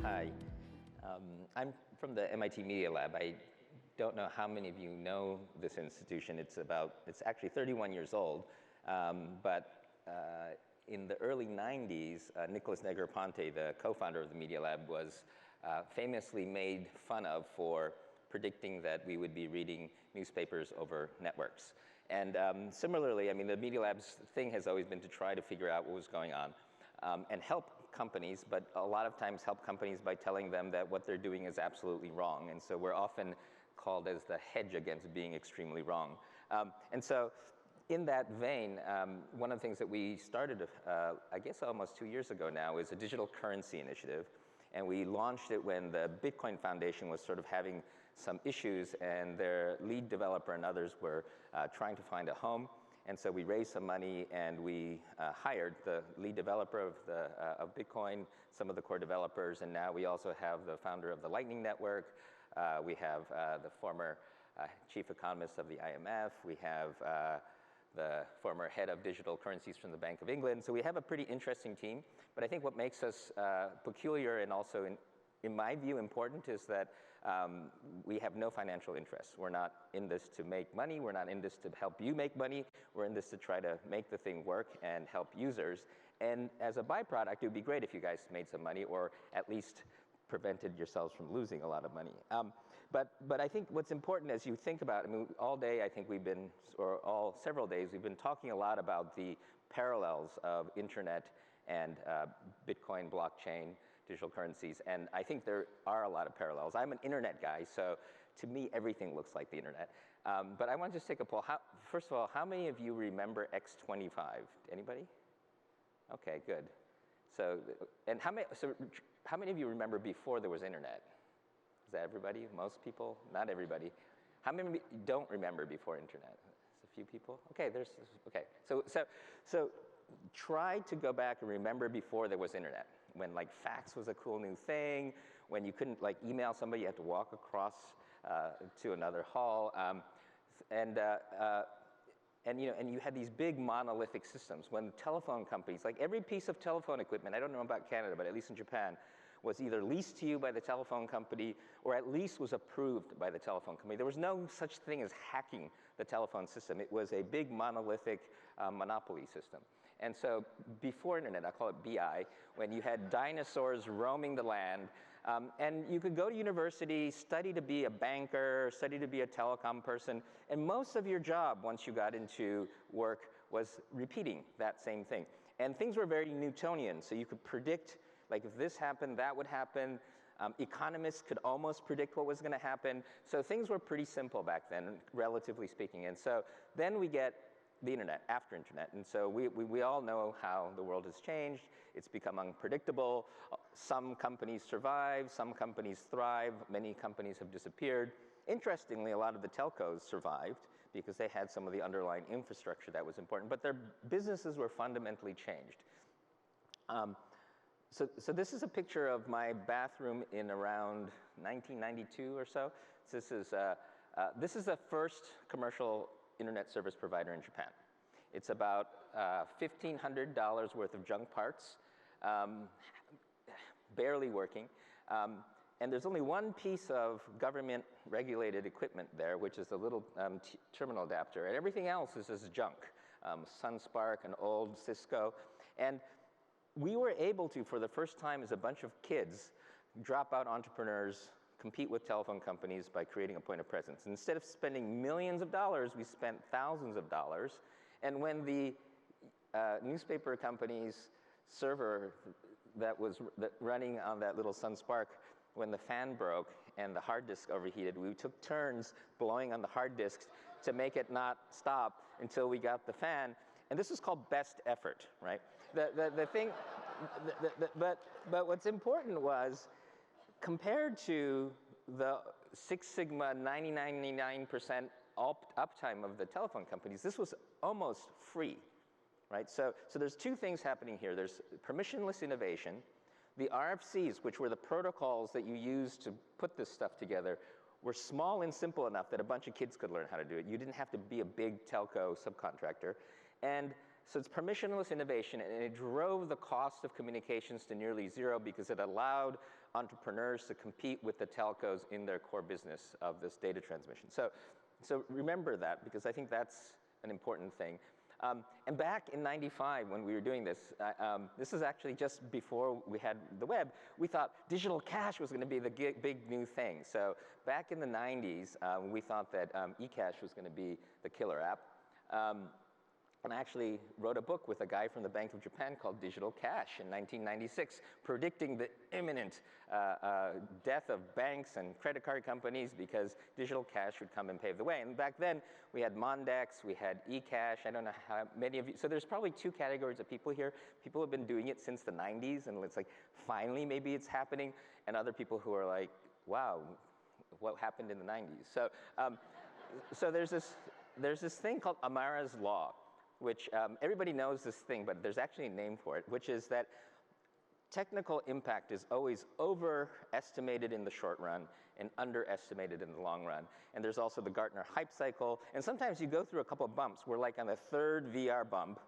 Hi. I'm from the MIT Media Lab. I don't know how many of you know this institution. It's actually 31 years old. But in the early 90s, Nicholas Negroponte, the co-founder of the Media Lab, was famously made fun of for predicting that we would be reading newspapers over networks. And similarly, I mean, the Media Lab's thing has always been to try to figure out what was going on and help companies, but a lot of times help companies by telling them that what they're doing is absolutely wrong. And so we're often called as the hedge against being extremely wrong. And so in that vein, one of the things that we started, I guess almost 2 years ago now, is a digital currency initiative. And we launched it when the Bitcoin Foundation was sort of having some issues, and their lead developer and others were trying to find a home. And so we raised some money, and we hired the lead developer of Bitcoin, some of the core developers, and now we also have the founder of the Lightning Network. We have the former chief economist of the IMF. We have the former head of digital currencies from the Bank of England. So we have a pretty interesting team. But I think what makes us peculiar and also, in my view, important is that we have no financial interests. We're not in this to make money. We're not in this to help you make money. We're in this to try to make the thing work and help users. And as a byproduct, it would be great if you guys made some money, or at least prevented yourselves from losing a lot of money. But I think what's important as you think about, I mean, all day I think we've been, or several days, we've been talking a lot about the parallels of internet and Bitcoin, blockchain, digital currencies, and I think there are a lot of parallels. I'm an internet guy, so to me everything looks like the internet. But I want to just take a poll. First of all, how many of you remember X25? Anybody? Okay, good. So how many of you remember before there was internet? Is that everybody? Most people? Not everybody. How many don't remember before internet? There's a few people. Okay, okay. So try to go back and remember before there was internet, when like fax was a cool new thing, when you couldn't like email somebody, you had to walk across to another hall, and you had these big monolithic systems. When telephone companies, like every piece of telephone equipment, I don't know about Canada, but at least in Japan, was either leased to you by the telephone company or at least was approved by the telephone company. There was no such thing as hacking the telephone system. It was a big monolithic monopoly system. And so before internet, I call it BI, when you had dinosaurs roaming the land, and you could go to university, study to be a banker, study to be a telecom person, and most of your job once you got into work was repeating that same thing. And things were very Newtonian, so you could predict, like if this happened, that would happen. Economists could almost predict what was going to happen. So things were pretty simple back then, relatively speaking. And so then we get the internet, after internet. And so we all know how the world has changed. It's become unpredictable. Some companies survive, some companies thrive, many companies have disappeared. Interestingly, a lot of the telcos survived because they had some of the underlying infrastructure that was important, but their businesses were fundamentally changed. So this is a picture of my bathroom in around 1992 or so. This is the first commercial internet service provider in Japan. It's about $1,500 worth of junk parts, barely working. And there's only one piece of government-regulated equipment there, which is a little terminal adapter. And everything else is just junk, SunSpark, an old Cisco. And we were able to, for the first time as a bunch of kids, dropout entrepreneurs, compete with telephone companies by creating a point of presence. Instead of spending millions of dollars, we spent thousands of dollars. And when the newspaper company's server that was running on that little SunSpark, when the fan broke and the hard disk overheated, we took turns blowing on the hard disks to make it not stop until we got the fan. And this is called best effort, right? The thing, but what's important was, compared to the Six Sigma 99% uptime of the telephone companies, this was almost free, right? So there's two things happening here. There's permissionless innovation. The RFCs, which were the protocols that you used to put this stuff together, were small and simple enough that a bunch of kids could learn how to do it. You didn't have to be a big telco subcontractor. And so it's permissionless innovation, and it drove the cost of communications to nearly zero because it allowed entrepreneurs to compete with the telcos in their core business of this data transmission. So remember that, because I think that's an important thing. And back in '95, when we were doing this, this is actually just before we had the web, we thought digital cash was going to be the big new thing. So back in the '90s, we thought that eCash was going to be the killer app. And I actually wrote a book with a guy from the Bank of Japan called Digital Cash in 1996, predicting the imminent death of banks and credit card companies because digital cash would come and pave the way. And back then, we had Mondex, we had eCash. I don't know how many of you, so there's probably two categories of people here. People who have been doing it since the 90s, and it's like, finally, maybe it's happening. And other people who are like, wow, what happened in the 90s? So, so there's this thing called Amara's Law, which everybody knows this thing, but there's actually a name for it, which is that technical impact is always overestimated in the short run and underestimated in the long run. And there's also the Gartner hype cycle. And sometimes you go through a couple of bumps. We're like on the third VR bump.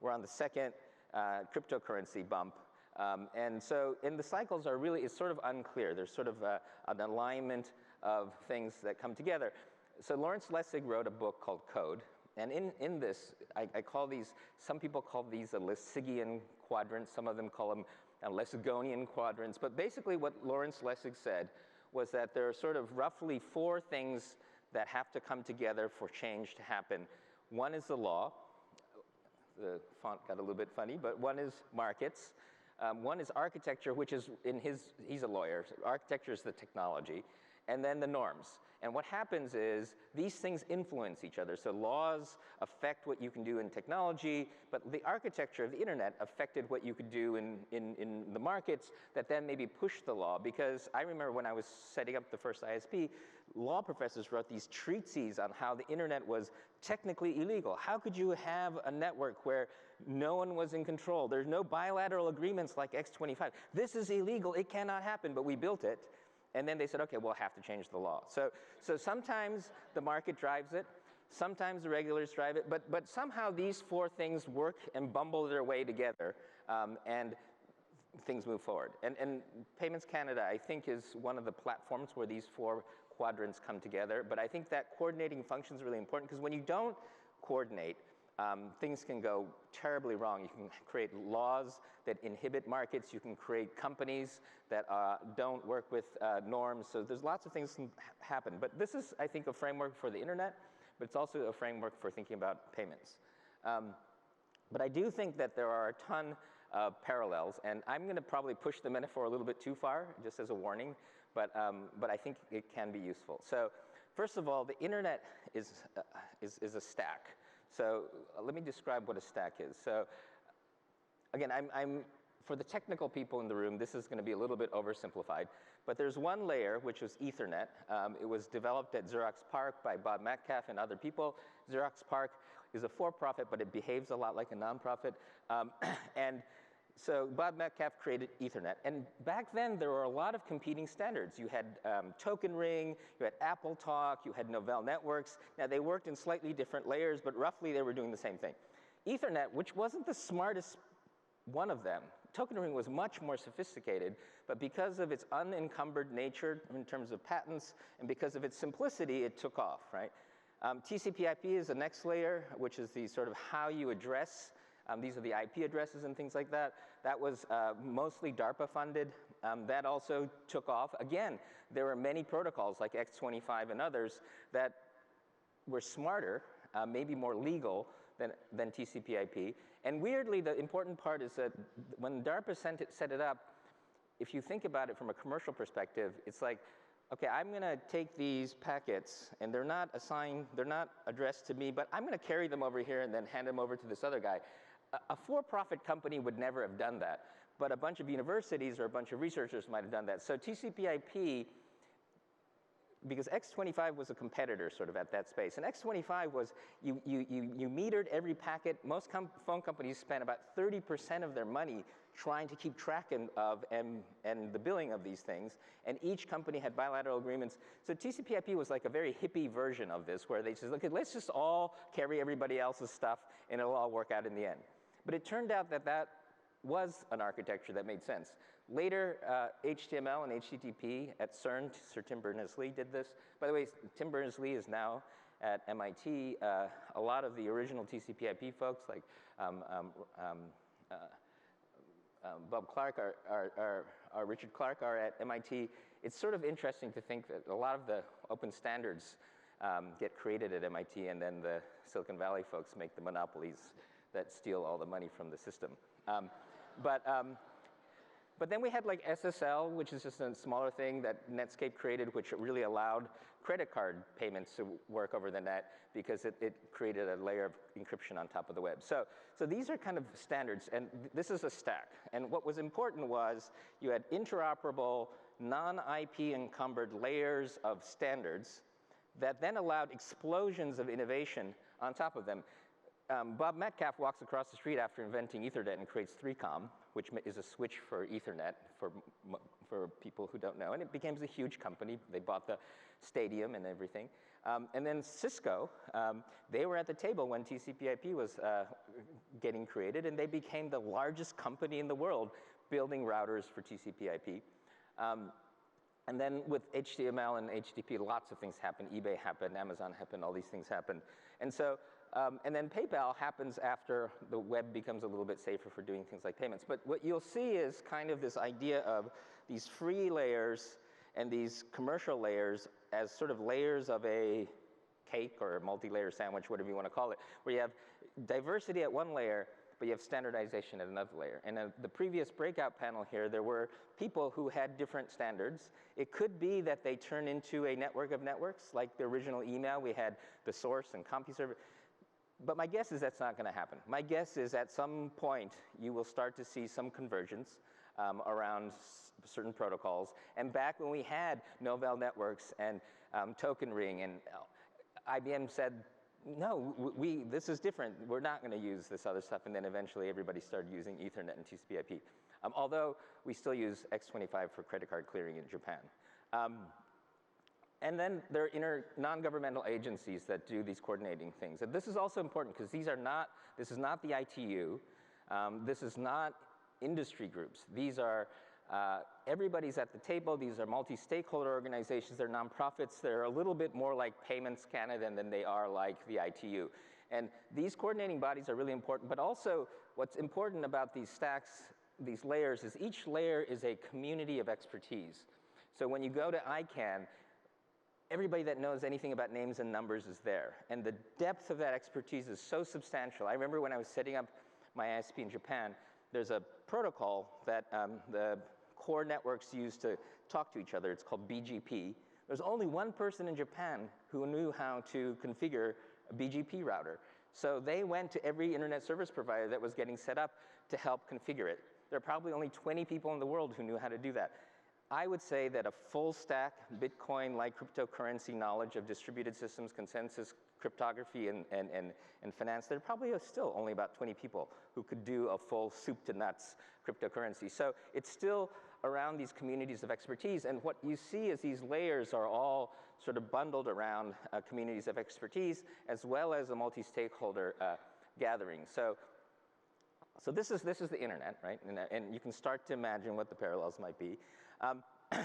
We're on the second cryptocurrency bump. And the cycles are really, it's sort of unclear. There's sort of an alignment of things that come together. So Lawrence Lessig wrote a book called Code. And in this, I call these, some people call these a Lessigian quadrants, some of them call them Lessigonian quadrants. But basically what Lawrence Lessig said was that there are sort of roughly four things that have to come together for change to happen. One is the law. The font got a little bit funny, but one is markets. One is architecture, which is he's a lawyer. Architecture is the technology. And then the norms. And what happens is these things influence each other. So laws affect what you can do in technology, but the architecture of the internet affected what you could do in the markets that then maybe pushed the law. Because I remember when I was setting up the first ISP, law professors wrote these treatises on how the internet was technically illegal. How could you have a network where no one was in control? There's no bilateral agreements like X25. This is illegal, it cannot happen, but we built it. And then they said, okay, we'll have to change the law. So sometimes the market drives it, sometimes the regulators drive it, but somehow these four things work and bumble their way together, and things move forward. And Payments Canada, I think, is one of the platforms where these four quadrants come together. But I think that coordinating function is really important, because when you don't coordinate, things can go terribly wrong. You can create laws that inhibit markets. You can create companies that don't work with norms. So there's lots of things that can happen. But this is, I think, a framework for the internet, but it's also a framework for thinking about payments. But I do think that there are a ton of parallels. And I'm going to probably push the metaphor a little bit too far, just as a warning. But I think it can be useful. So first of all, the internet is a stack. So let me describe what a stack is. So again, for the technical people in the room, this is going to be a little bit oversimplified. But there's one layer, which was Ethernet. It was developed at Xerox PARC by Bob Metcalfe and other people. Xerox PARC is a for-profit, but it behaves a lot like a nonprofit. And so Bob Metcalfe created Ethernet. And back then, there were a lot of competing standards. You had Token Ring, you had Apple Talk, you had Novell Networks. Now, they worked in slightly different layers, but roughly they were doing the same thing. Ethernet, which wasn't the smartest one of them, Token Ring was much more sophisticated, but because of its unencumbered nature in terms of patents, and because of its simplicity, it took off, right? TCP/IP is the next layer, which is the sort of how you address. These are the IP addresses and things like that. That was mostly DARPA funded. That also took off. Again, there were many protocols like X25 and others that were smarter, maybe more legal than TCP/IP. And weirdly, the important part is that when DARPA set it up, if you think about it from a commercial perspective, it's like, okay, I'm going to take these packets, and they're not assigned, they're not addressed to me, but I'm going to carry them over here and then hand them over to this other guy. A for-profit company would never have done that, but a bunch of universities or a bunch of researchers might have done that. So TCP/IP, because X25 was a competitor sort of at that space, and X25 was, you metered every packet. Most phone companies spent about 30% of their money trying to keep track of and the billing of these things, and each company had bilateral agreements. So TCP/IP was like a very hippie version of this, where they said, okay, let's just all carry everybody else's stuff, and it'll all work out in the end. But it turned out that that was an architecture that made sense. Later, HTML and HTTP at CERN, Sir Tim Berners-Lee did this. By the way, Tim Berners-Lee is now at MIT. A lot of the original TCP/IP folks, like Bob Clark, Richard Clark, are at MIT. It's sort of interesting to think that a lot of the open standards get created at MIT, and then the Silicon Valley folks make the monopolies that steal all the money from the system. But then we had like SSL, which is just a smaller thing that Netscape created, which really allowed credit card payments to work over the net because it created a layer of encryption on top of the web. So these are kind of standards, and this is a stack. And what was important was you had interoperable, non-IP encumbered layers of standards that then allowed explosions of innovation on top of them. Bob Metcalfe walks across the street after inventing Ethernet and creates 3Com, which is a switch for Ethernet for people who don't know. And it became a huge company. They bought the stadium and everything. And then Cisco, they were at the table when TCP/IP was getting created, and they became the largest company in the world building routers for TCP/IP. And then with HTML and HTTP, lots of things happened. eBay happened, Amazon happened, all these things happened. And so, and then PayPal happens after the web becomes a little bit safer for doing things like payments. But what you'll see is kind of this idea of these free layers and these commercial layers as sort of layers of a cake or a multi-layer sandwich, whatever you want to call it, where you have diversity at one layer, but you have standardization at another layer. And the previous breakout panel here, there were people who had different standards. It could be that they turn into a network of networks, like the original email. We had the source and CompuServe. But my guess is that's not going to happen. My guess is at some point, you will start to see some convergence around certain protocols. And back when we had Novell networks and Token Ring, and IBM said, no, this is different. We're not going to use this other stuff. And then eventually, everybody started using Ethernet and TCP/IP. Although we still use X25 for credit card clearing in Japan. And then there are non-governmental agencies that do these coordinating things. And this is also important because this is not the ITU. This is not industry groups. These are, everybody's at the table. These are multi-stakeholder organizations. They're nonprofits. They're a little bit more like Payments Canada than they are like the ITU. And these coordinating bodies are really important. But also, what's important about these stacks, these layers, is each layer is a community of expertise. So when you go to ICANN, everybody that knows anything about names and numbers is there. And the depth of that expertise is so substantial. I remember when I was setting up my ISP in Japan, there's a protocol that the core networks use to talk to each other. It's called BGP. There's only one person in Japan who knew how to configure a BGP router. So they went to every internet service provider that was getting set up to help configure it. There are probably only 20 people in the world who knew how to do that. I would say that a full stack Bitcoin-like cryptocurrency knowledge of distributed systems, consensus, cryptography, and finance, there probably are still only about 20 people who could do a full soup to nuts cryptocurrency. So it's still around these communities of expertise. And what you see is these layers are all sort of bundled around communities of expertise, as well as a multi-stakeholder gathering. So this is the internet, right? And you can start to imagine what the parallels might be.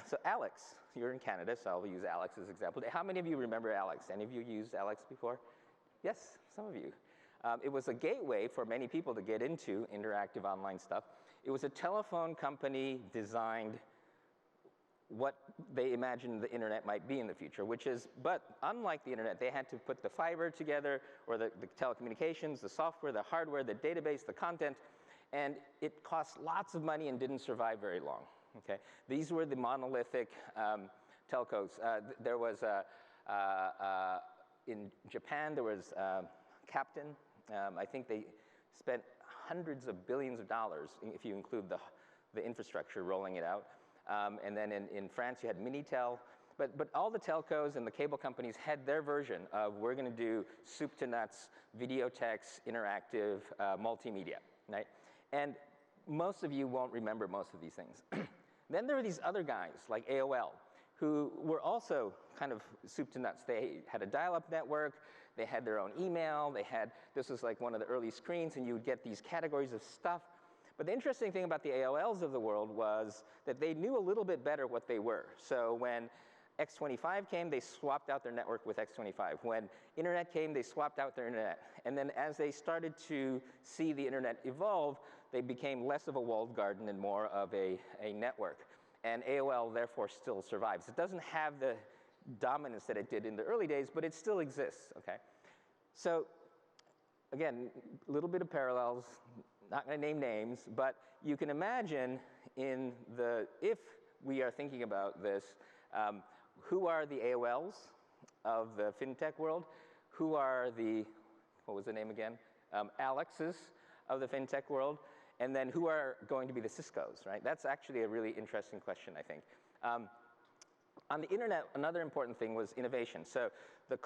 So Alex, you're in Canada, so I'll use Alex as an example. How many of you remember Alex? Any of you used Alex before? Yes, some of you. It was a gateway for many people to get into interactive online stuff. It was a telephone company designed what they imagined the internet might be in the future, but unlike the internet, they had to put the fiber together, or the telecommunications, the software, the hardware, the database, the content, and it cost lots of money and didn't survive very long. Okay, these were the monolithic telcos. There was in Japan, there was Captain. I think they spent hundreds of billions of dollars, if you include the infrastructure rolling it out. And then in France, you had Minitel. But all the telcos and the cable companies had their version of, we're going to do soup to nuts, video text, interactive, multimedia, right? And most of you won't remember most of these things. Then there were these other guys, like AOL, who were also kind of soup to nuts. They had a dial-up network. They had their own email. This was like one of the early screens, and you would get these categories of stuff. But the interesting thing about the AOLs of the world was that they knew a little bit better what they were. So when X25 came, they swapped out their network with X25. When internet came, they swapped out their internet. And then as they started to see the internet evolve, they became less of a walled garden and more of a network. And AOL, therefore, still survives. It doesn't have the dominance that it did in the early days, but it still exists, okay? So again, a little bit of parallels, not going to name names, but you can imagine if we are thinking about this, who are the AOLs of the fintech world? Who are the, what was the name again? Alexes of the fintech world? And then who are going to be the Ciscos, right? That's actually a really interesting question, I think. On the internet, another important thing was innovation. So the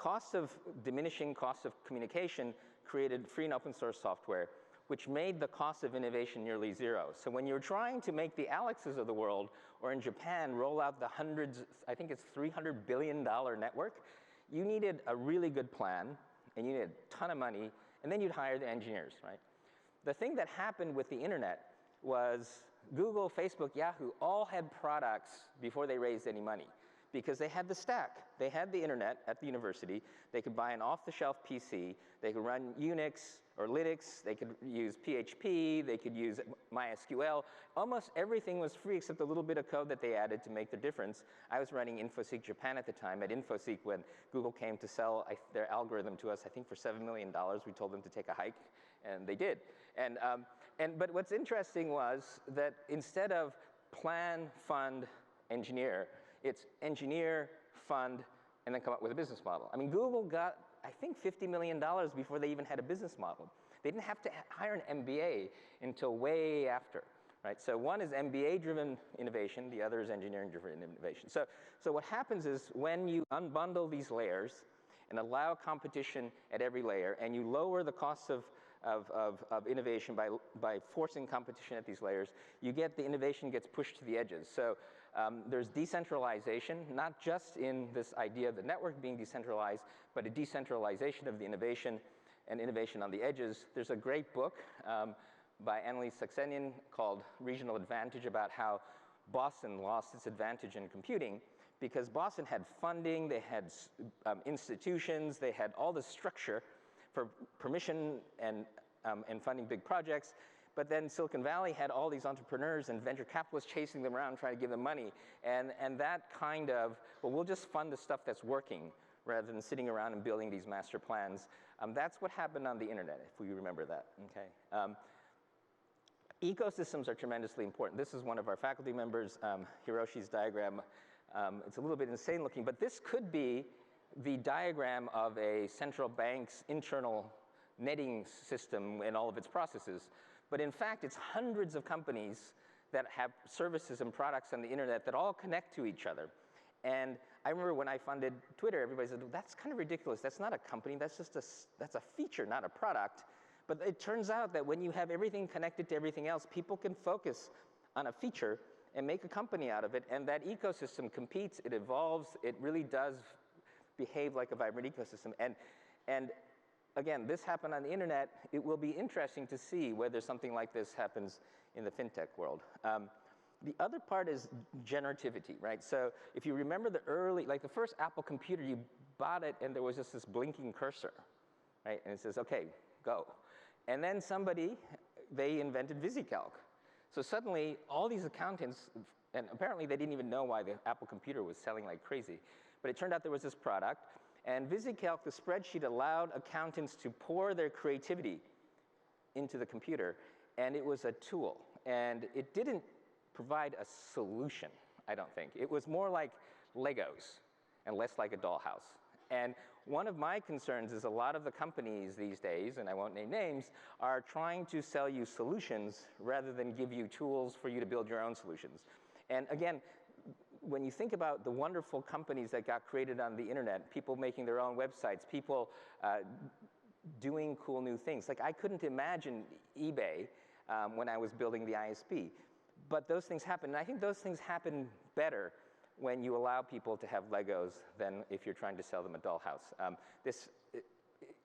diminishing cost of communication created free and open source software, which made the cost of innovation nearly zero. So when you're trying to make the Alexes of the world, or in Japan, roll out the hundreds, I think it's $300 billion network, you needed a really good plan, and you needed a ton of money, and then you'd hire the engineers, right? The thing that happened with the internet was Google, Facebook, Yahoo all had products before they raised any money, because they had the stack. They had the internet at the university. They could buy an off-the-shelf PC. They could run Unix or Linux. They could use PHP. They could use MySQL. Almost everything was free except a little bit of code that they added to make the difference. I was running InfoSeek Japan at the time. At InfoSeek, when Google came to sell their algorithm to us, I think for $7 million, we told them to take a hike, and they did. But what's interesting was that instead of plan, fund, engineer, it's engineer, fund, and then come up with a business model. I mean, Google got, I think, $50 million before they even had a business model. They didn't have to hire an MBA until way after, right? So one is MBA-driven innovation, the other is engineering-driven innovation. So what happens is when you unbundle these layers and allow competition at every layer, and you lower the costs of innovation by forcing competition at these layers, you get the innovation gets pushed to the edges. So there's decentralization, not just in this idea of the network being decentralized, but a decentralization of the innovation and innovation on the edges. There's a great book by Annalise Saxenian called Regional Advantage about how Boston lost its advantage in computing because Boston had funding, they had institutions, they had all the structure for permission and funding big projects. But then Silicon Valley had all these entrepreneurs and venture capitalists chasing them around trying to give them money. And that kind of, well, we'll just fund the stuff that's working rather than sitting around and building these master plans. That's what happened on the internet, if we remember that, okay? Ecosystems are tremendously important. This is one of our faculty members, Hiroshi's diagram. It's a little bit insane looking, but this could be the diagram of a central bank's internal netting system and all of its processes. But in fact, it's hundreds of companies that have services and products on the internet that all connect to each other. And I remember when I funded Twitter, everybody said, that's kind of ridiculous. That's not a company, that's just that's a feature, not a product. But it turns out that when you have everything connected to everything else, people can focus on a feature and make a company out of it. And that ecosystem competes, it evolves, it really does behave like a vibrant ecosystem. And again, this happened on the internet. It will be interesting to see whether something like this happens in the fintech world. The other part is generativity, right? So if you remember like the first Apple computer, you bought it and there was just this blinking cursor, right? And it says, okay, go. And then they invented VisiCalc. So suddenly, all these accountants, and apparently they didn't even know why the Apple computer was selling like crazy, but it turned out there was this product. And VisiCalc, the spreadsheet, allowed accountants to pour their creativity into the computer, and it was a tool. And it didn't provide a solution, I don't think. It was more like Legos and less like a dollhouse. And one of my concerns is a lot of the companies these days, and I won't name names, are trying to sell you solutions rather than give you tools for you to build your own solutions. And again, when you think about the wonderful companies that got created on the internet, people making their own websites, people doing cool new things. Like I couldn't imagine eBay when I was building the ISP. But those things happen, and I think those things happen better when you allow people to have Legos than if you're trying to sell them a dollhouse. This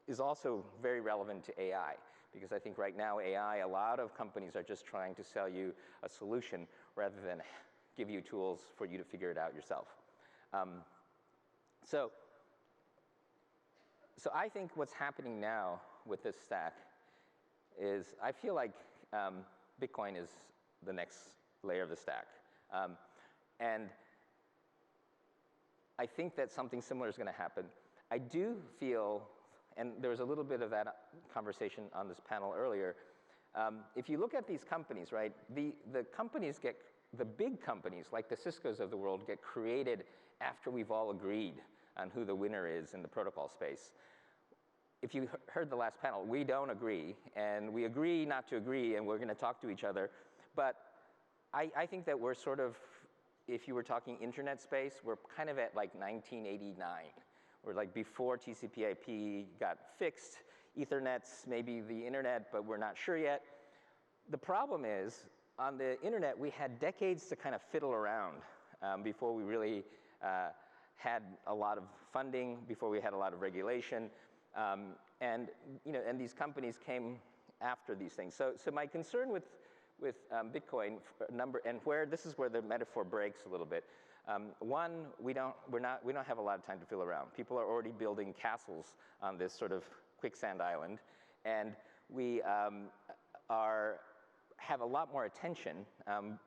is also very relevant to AI, because I think right now AI, a lot of companies are just trying to sell you a solution rather than give you tools for you to figure it out yourself. So I think what's happening now with this stack is I feel like Bitcoin is the next layer of the stack. And I think that something similar is going to happen. I do feel, and there was a little bit of that conversation on this panel earlier, if you look at these companies, right, the companies get, the big companies like the Ciscos of the world get created after we've all agreed on who the winner is in the protocol space. If you heard the last panel, we don't agree, and we agree not to agree, and we're going to talk to each other. But I think that we're sort of, if you were talking internet space, we're kind of at like 1989. We're like before TCP/IP got fixed, Ethernet's maybe the internet, but we're not sure yet. The problem is, on the internet, we had decades to kind of fiddle around before we really had a lot of funding, before we had a lot of regulation. And these companies came after these things. So my concern with Bitcoin and this is where the metaphor breaks a little bit. One, we don't have a lot of time to fiddle around. People are already building castles on this sort of quicksand island, and we have a lot more attention,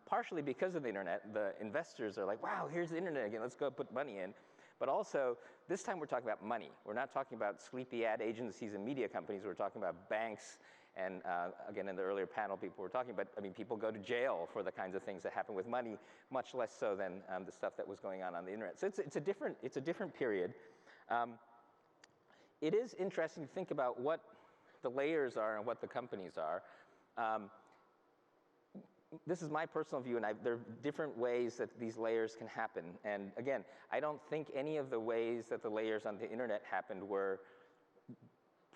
partially because of the internet. The investors are like, wow, here's the internet again, let's go put money in. But also, this time we're talking about money. We're not talking about sleepy ad agencies and media companies. We're talking about banks. And again, in the earlier panel, people were talking about, I mean, people go to jail for the kinds of things that happen with money, much less so than the stuff that was going on the internet. So it's a different period. It is interesting to think about what the layers are and what the companies are. This is my personal view, and there are different ways that these layers can happen. And again, I don't think any of the ways that the layers on the internet happened were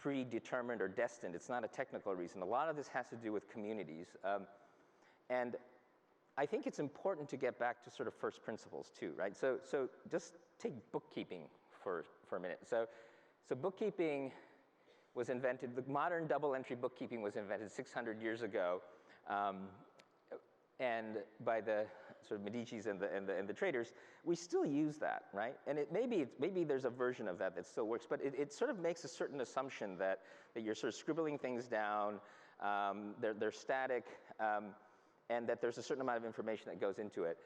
predetermined or destined. It's not a technical reason. A lot of this has to do with communities. And I think it's important to get back to sort of first principles too, right? So just take bookkeeping for a minute. So bookkeeping was invented, the modern double entry bookkeeping was invented 600 years ago. And by the sort of Medicis and the traders, we still use that, right? And maybe there's a version of that still works, but it sort of makes a certain assumption that you're sort of scribbling things down, they're static, and that there's a certain amount of information that goes into it.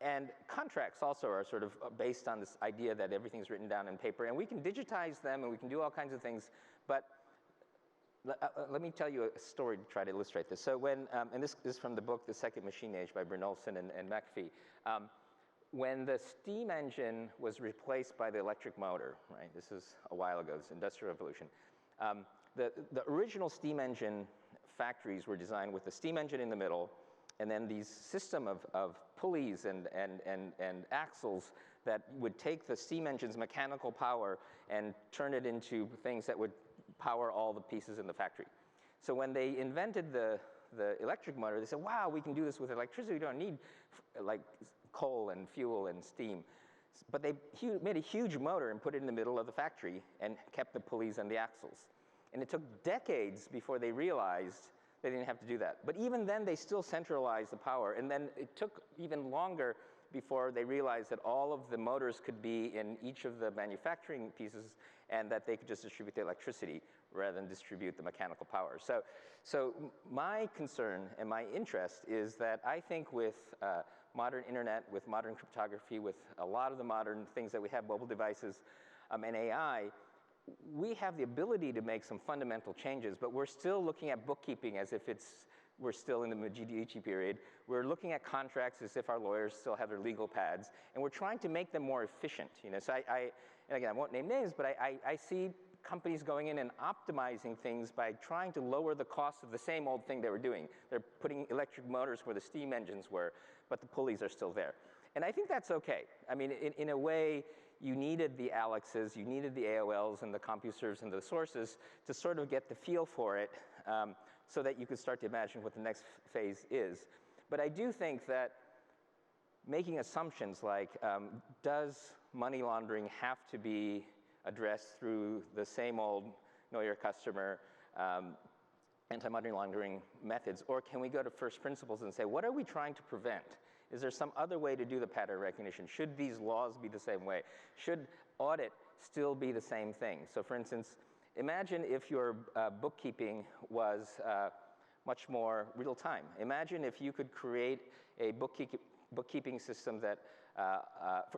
And contracts also are sort of based on this idea that everything's written down in paper, and we can digitize them and we can do all kinds of things, but let me tell you a story to try to illustrate this. So when, and this is from the book, The Second Machine Age by Brynjolfsson and McAfee. When the steam engine was replaced by the electric motor, right? This is a while ago, this Industrial Revolution. The original steam engine factories were designed with the steam engine in the middle, and then these system of pulleys and axles that would take the steam engine's mechanical power and turn it into things that would power all the pieces in the factory. So when they invented the electric motor, they said, wow, we can do this with electricity. We don't need like coal and fuel and steam. But they made a huge motor and put it in the middle of the factory and kept the pulleys and the axles. And it took decades before they realized they didn't have to do that. But even then, they still centralized the power. And then it took even longer before they realized that all of the motors could be in each of the manufacturing pieces and that they could just distribute the electricity rather than distribute the mechanical power. So my concern and my interest is that I think with modern internet, with modern cryptography, with a lot of the modern things that we have, mobile devices, and AI, we have the ability to make some fundamental changes, but we're still looking at bookkeeping as if we're still in the Medici period. We're looking at contracts as if our lawyers still have their legal pads, and we're trying to make them more efficient. So and again, I won't name names, but I see companies going in and optimizing things by trying to lower the cost of the same old thing they were doing. They're putting electric motors where the steam engines were, but the pulleys are still there. And I think that's okay. I mean, in a way, you needed the Alexes, you needed the AOLs and the CompuServes and the sources to sort of get the feel for it so that you could start to imagine what the next phase is. But I do think that making assumptions like, does money laundering have to be addressed through the same old know your customer, anti-money laundering methods, or can we go to first principles and say, what are we trying to prevent? Is there some other way to do the pattern recognition? Should these laws be the same way? Should audit still be the same thing? So for instance, imagine if your bookkeeping was much more real time. Imagine if you could create a bookkeeping system that,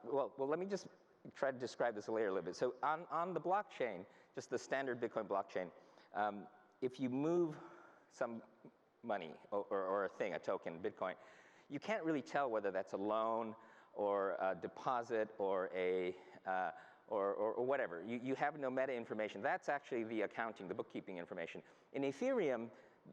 well, let me just try to describe this layer a little bit. So on the blockchain, just the standard Bitcoin blockchain, if you move some money or a thing, a token, Bitcoin, you can't really tell whether that's a loan or a deposit or or whatever. You have no meta information. That's actually the accounting, the bookkeeping information. In Ethereum,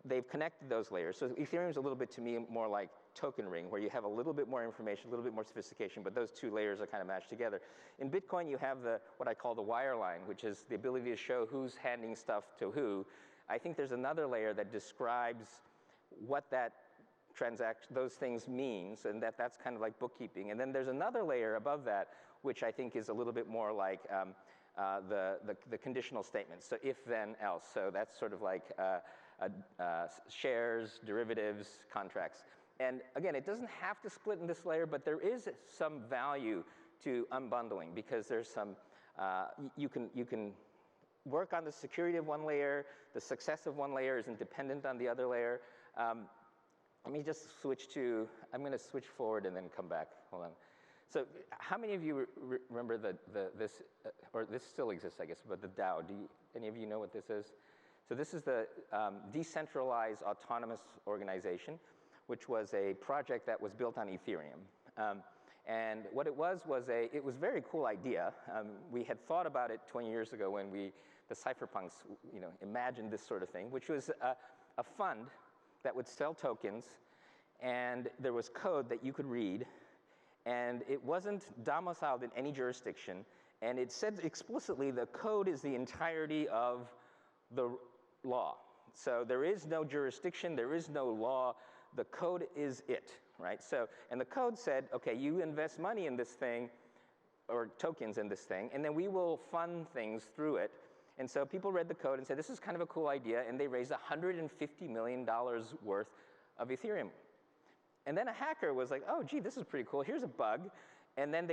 they've connected those layers. So Ethereum is a little bit, to me, more like token ring, where you have a little bit more information, a little bit more sophistication, but those two layers are kind of matched together. In Bitcoin, you have what I call the wireline, which is the ability to show who's handing stuff to who. I think there's another layer that describes what that those things means, and that's kind of like bookkeeping. And then there's another layer above that, which I think is a little bit more like the conditional statements. So if, then, else. So that's sort of like shares, derivatives, contracts. And again, it doesn't have to split in this layer, but there is some value to unbundling, because there's some, you can work on the security of one layer. The success of one layer isn't dependent on the other layer. Let me just switch to, I'm going to switch forward and then come back. Hold on. So how many of you remember this, or this still exists, I guess, but the DAO? Any of you know what this is? So this is the Decentralized Autonomous Organization, which was a project that was built on Ethereum. And what it was it was a very cool idea. We had thought about it 20 years ago when the cypherpunks, imagined this sort of thing, which was a fund that would sell tokens, and there was code that you could read, and it wasn't domiciled in any jurisdiction, and it said explicitly the code is the entirety of the law. So there is no jurisdiction, there is no law, the code is it, right? So, and the code said, okay, you invest money in this thing, or tokens in this thing, and then we will fund things through it. And so people read the code and said, this is kind of a cool idea, and they raised $150 million worth of Ethereum. And then a hacker was like, oh, gee, this is pretty cool, here's a bug. And then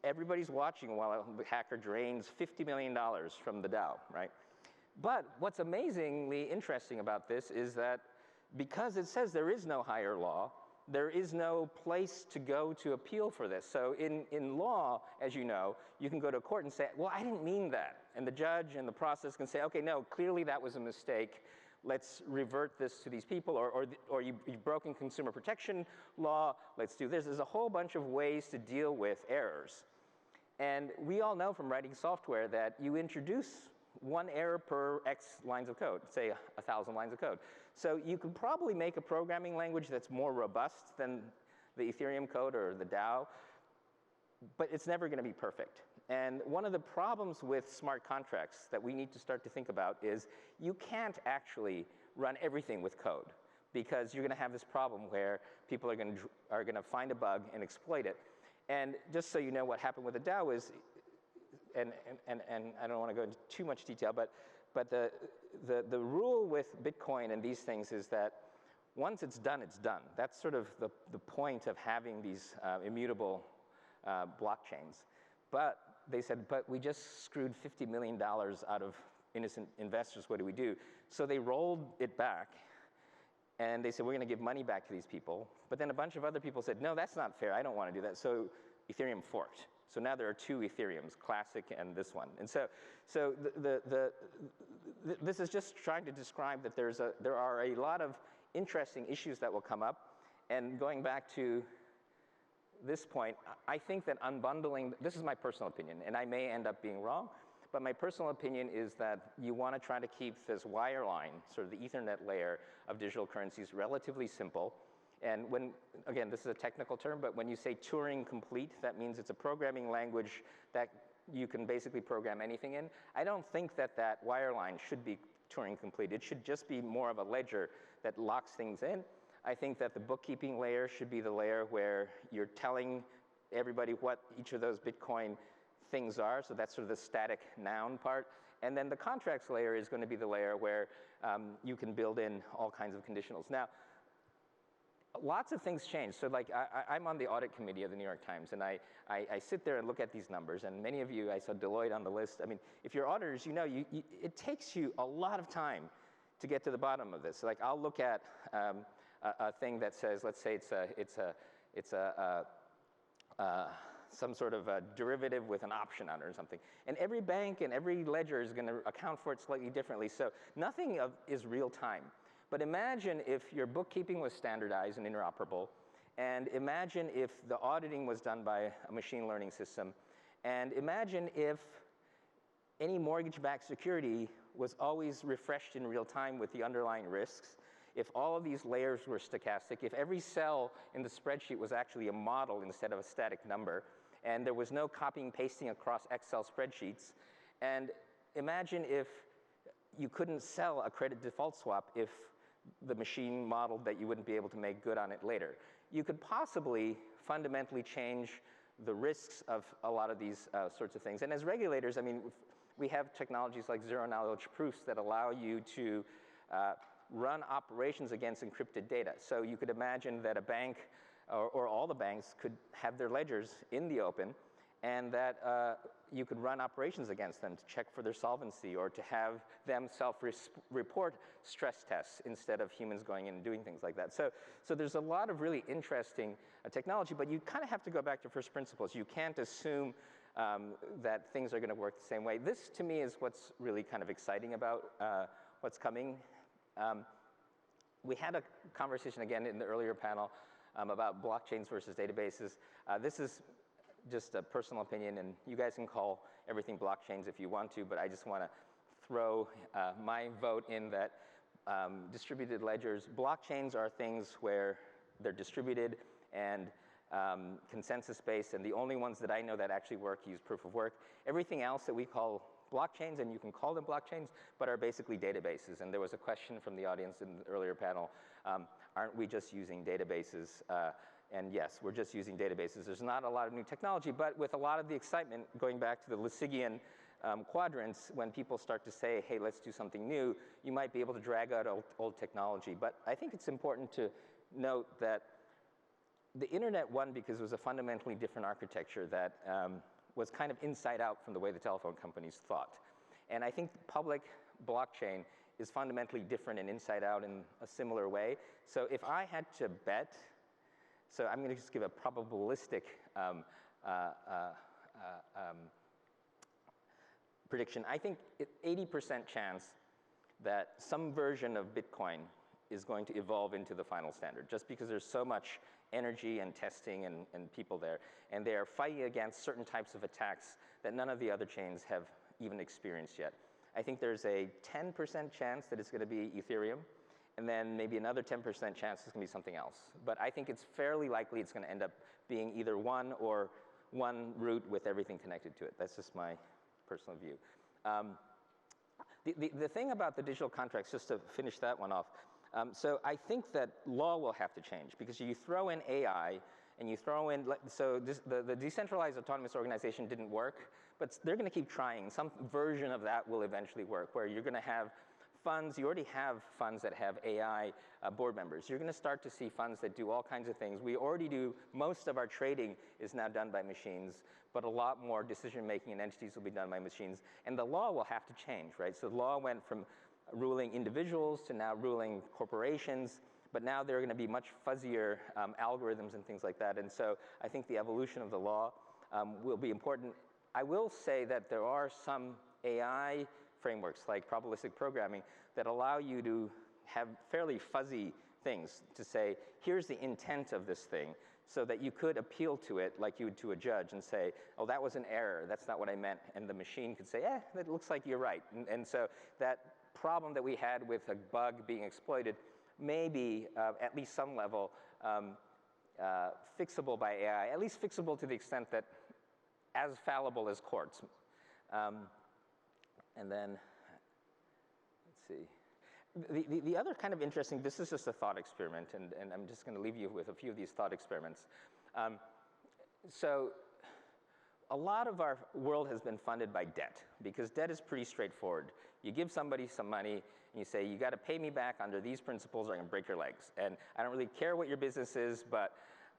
everybody's watching while the hacker drains $50 million from the DAO, right? But what's amazingly interesting about this is that because it says there is no higher law, there is no place to go to appeal for this. So in law, as you know, you can go to court and say, well, I didn't mean that. And the judge and the process can say, okay, no, clearly that was a mistake. Let's revert this to these people, or you've broken consumer protection law, let's do this. There's a whole bunch of ways to deal with errors. And we all know from writing software that you introduce one error per X lines of code, say 1,000 lines of code. So you could probably make a programming language that's more robust than the Ethereum code or the DAO, but it's never going to be perfect. And one of the problems with smart contracts that we need to start to think about is you can't actually run everything with code, because you're going to have this problem where people are going to find a bug and exploit it. And just so you know, what happened with the DAO is, and I don't want to go into too much detail, but the rule with Bitcoin and these things is that once it's done, it's done. That's sort of the point of having these immutable blockchains. But they said, but we just screwed $50 million out of innocent investors, what do we do? So they rolled it back, and they said, we're going to give money back to these people. But then a bunch of other people said, no, that's not fair, I don't want to do that. So Ethereum forked. So now there are two Ethereums, Classic and this one. And so this is just trying to describe that there are a lot of interesting issues that will come up. And going back to this point, I think that unbundling, this is my personal opinion, and I may end up being wrong, but my personal opinion is that you want to try to keep this wireline, sort of the Ethernet layer of digital currencies, relatively simple. And when, again, this is a technical term, but when you say Turing complete, that means it's a programming language that you can basically program anything in. I don't think that that wireline should be Turing complete. It should just be more of a ledger that locks things in. I think that the bookkeeping layer should be the layer where you're telling everybody what each of those Bitcoin things are. So that's sort of the static noun part. And then the contracts layer is going to be the layer where you can build in all kinds of conditionals. Now, lots of things change. So like I'm on the audit committee of the New York Times, and I sit there and look at these numbers, and many of you, I saw Deloitte on the list. I mean, if you're auditors, you know it takes you a lot of time to get to the bottom of this. Like I'll look at a thing that says, let's say it's some sort of a derivative with an option on it or something. And every bank and every ledger is going to account for it slightly differently. So nothing is real time. But imagine if your bookkeeping was standardized and interoperable, and imagine if the auditing was done by a machine learning system, and imagine if any mortgage-backed security was always refreshed in real time with the underlying risks, if all of these layers were stochastic, if every cell in the spreadsheet was actually a model instead of a static number, and there was no copying pasting across Excel spreadsheets, and imagine if you couldn't sell a credit default swap if the machine modeled that you wouldn't be able to make good on it later. You could possibly fundamentally change the risks of a lot of these sorts of things. And as regulators, I mean, we have technologies like zero-knowledge proofs that allow you to run operations against encrypted data. So you could imagine that a bank or all the banks could have their ledgers in the open, and that you could run operations against them to check for their solvency or to have them self-report stress tests instead of humans going in and doing things like that. So there's a lot of really interesting technology, but you kind of have to go back to first principles. You can't assume that things are going to work the same way. This, to me, is what's really kind of exciting about what's coming. We had a conversation again in the earlier panel about blockchains versus databases. This is just a personal opinion, and you guys can call everything blockchains if you want to, but I just want to throw my vote in that distributed ledgers, blockchains are things where they're distributed and consensus-based, and the only ones that I know that actually work use proof of work. Everything else that we call blockchains, and you can call them blockchains, but are basically databases. And there was a question from the audience in the earlier panel, aren't we just using databases? And yes, we're just using databases. There's not a lot of new technology, but with a lot of the excitement, going back to the Lysigian quadrants, when people start to say, hey, let's do something new, you might be able to drag out old technology. But I think it's important to note that the internet won because it was a fundamentally different architecture that was kind of inside out from the way the telephone companies thought. And I think public blockchain is fundamentally different and inside out in a similar way. So if I had to bet, so I'm going to just give a probabilistic prediction. I think 80% chance that some version of Bitcoin is going to evolve into the final standard, just because there's so much energy and testing and people there. And they are fighting against certain types of attacks that none of the other chains have even experienced yet. I think there's a 10% chance that it's going to be Ethereum, and then maybe another 10% chance it's going to be something else. But I think it's fairly likely it's going to end up being either one or one root with everything connected to it. That's just my personal view. The thing about the digital contracts, just to finish that one off, so I think that law will have to change, because you throw in AI and you throw in, so the decentralized autonomous organization didn't work, but they're going to keep trying. Some version of that will eventually work, where you're going to have funds, you already have funds that have AI board members. You're going to start to see funds that do all kinds of things. We already do, most of our trading is now done by machines, but a lot more decision-making and entities will be done by machines. And the law will have to change, right? So the law went from ruling individuals to now ruling corporations, but now there are going to be much fuzzier algorithms and things like that. And so I think the evolution of the law will be important. I will say that there are some AI frameworks, like probabilistic programming, that allow you to have fairly fuzzy things to say, here's the intent of this thing, so that you could appeal to it like you would to a judge and say, oh, that was an error, that's not what I meant. And the machine could say, that looks like you're right. And so that problem that we had with a bug being exploited may be, at least some level, fixable by AI, at least fixable to the extent that as fallible as courts. And then, let's see. The other kind of interesting, this is just a thought experiment, and I'm just going to leave you with a few of these thought experiments. So a lot of our world has been funded by debt, because debt is pretty straightforward. You give somebody some money, and you say, you got to pay me back under these principles or I'm going to break your legs. And I don't really care what your business is, but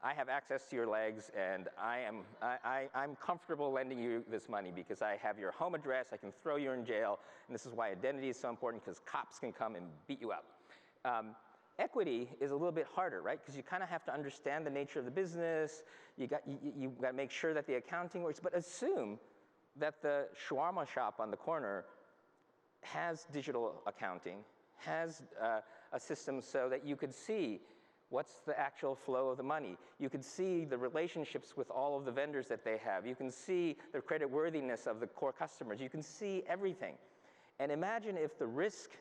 I have access to your legs, and I'm comfortable lending you this money because I have your home address, I can throw you in jail, and this is why identity is so important, because cops can come and beat you up. Equity is a little bit harder, right? Because you kind of have to understand the nature of the business. You got to make sure that the accounting works. But assume that the shawarma shop on the corner has digital accounting, has a system so that you could see what's the actual flow of the money. You could see the relationships with all of the vendors that they have. You can see the creditworthiness of the core customers. You can see everything. And imagine if the risk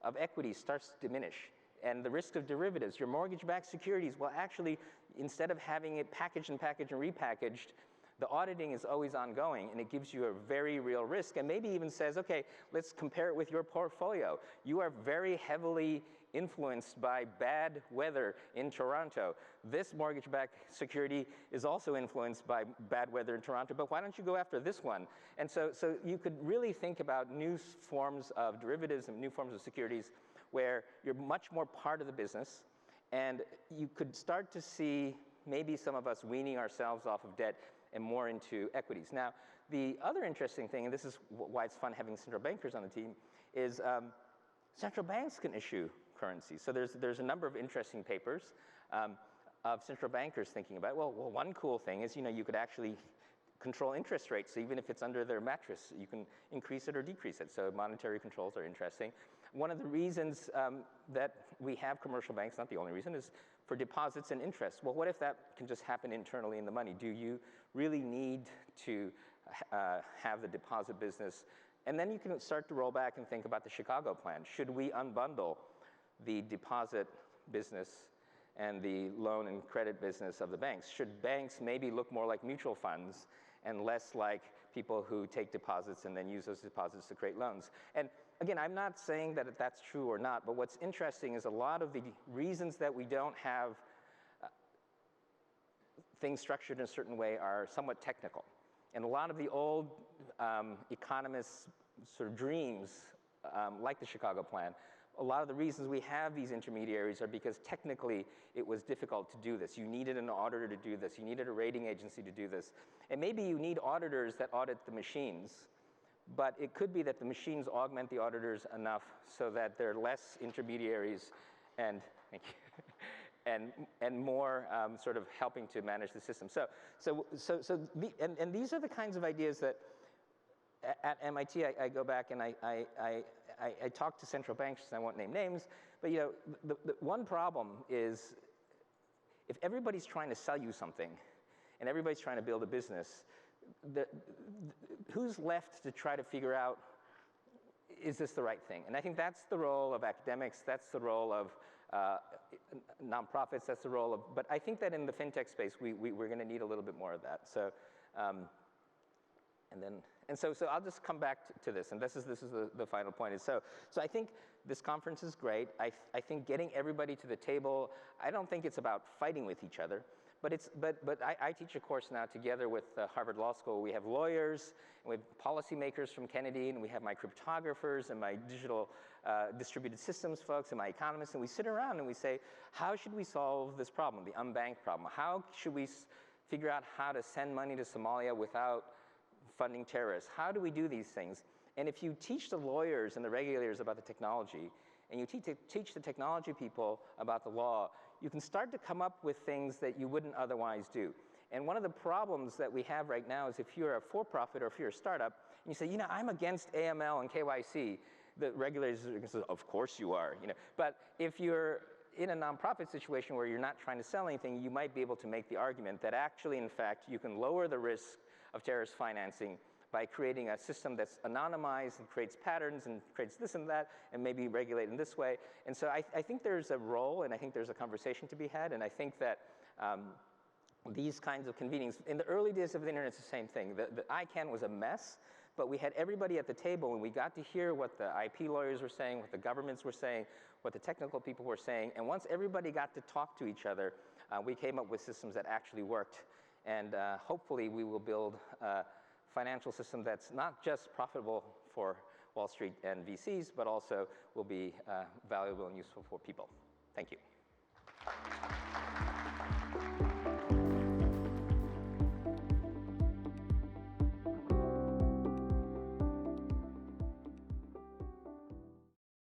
of equity starts to diminish, and the risk of derivatives, your mortgage-backed securities, well, actually, instead of having it packaged and repackaged, the auditing is always ongoing, and it gives you a very real risk, and maybe even says, okay, let's compare it with your portfolio. You are very heavily influenced by bad weather in Toronto. This mortgage-backed security is also influenced by bad weather in Toronto, but why don't you go after this one? And so you could really think about new forms of derivatives and new forms of securities where you're much more part of the business, and you could start to see maybe some of us weaning ourselves off of debt and more into equities. Now, the other interesting thing, and this is why it's fun having central bankers on the team, is central banks can issue currency. So there's a number of interesting papers of central bankers thinking about, well, one cool thing is, you could actually control interest rates. So even if it's under their mattress, you can increase it or decrease it. So monetary controls are interesting. One of the reasons that we have commercial banks, not the only reason, is for deposits and interest. Well, what if that can just happen internally in the money? Do you really need to have the deposit business? And then you can start to roll back and think about the Chicago plan. Should we unbundle the deposit business and the loan and credit business of the banks? Should banks maybe look more like mutual funds and less like people who take deposits and then use those deposits to create loans? And again, I'm not saying that that's true or not, but what's interesting is a lot of the reasons that we don't have things structured in a certain way are somewhat technical. And a lot of the old economists' sort of dreams, like the Chicago plan, a lot of the reasons we have these intermediaries are because technically it was difficult to do this. You needed an auditor to do this. You needed a rating agency to do this. And maybe you need auditors that audit the machines, but it could be that the machines augment the auditors enough so that there are less intermediaries and, thank you, and more sort of helping to manage the system. And these are the kinds of ideas that at MIT I go back and I talk to central banks, and I won't name names, but the one problem is if everybody's trying to sell you something and everybody's trying to build a business, who's left to try to figure out, is this the right thing? And I think that's the role of academics, that's the role of nonprofits, that's the role of, but I think that in the fintech space, we're going to need a little bit more of that. So, so I'll just come back to this, and this is the final point. So I think this conference is great. I think getting everybody to the table, I don't think it's about fighting with each other, but I teach a course now together with Harvard Law School. We have lawyers, and we have policymakers from Kennedy, and we have my cryptographers and my digital distributed systems folks and my economists, and we sit around and we say, how should we solve this problem, the unbanked problem? How should we figure out how to send money to Somalia without funding terrorists? How do we do these things? And if you teach the lawyers and the regulators about the technology, and you teach the technology people about the law, you can start to come up with things that you wouldn't otherwise do. And one of the problems that we have right now is if you're a for-profit or if you're a startup, and you say, I'm against AML and KYC, the regulators are going to say, of course you are. But if you're in a nonprofit situation where you're not trying to sell anything, you might be able to make the argument that actually, in fact, you can lower the risk of terrorist financing by creating a system that's anonymized and creates patterns and creates this and that and maybe regulate in this way. And so I think there's a role, and I think there's a conversation to be had, and I think that these kinds of convenings, in the early days of the internet, it's the same thing. The ICANN was a mess, but we had everybody at the table, and we got to hear what the IP lawyers were saying, what the governments were saying, what the technical people were saying, and once everybody got to talk to each other, we came up with systems that actually worked. And hopefully, we will build a financial system that's not just profitable for Wall Street and VCs, but also will be valuable and useful for people. Thank you.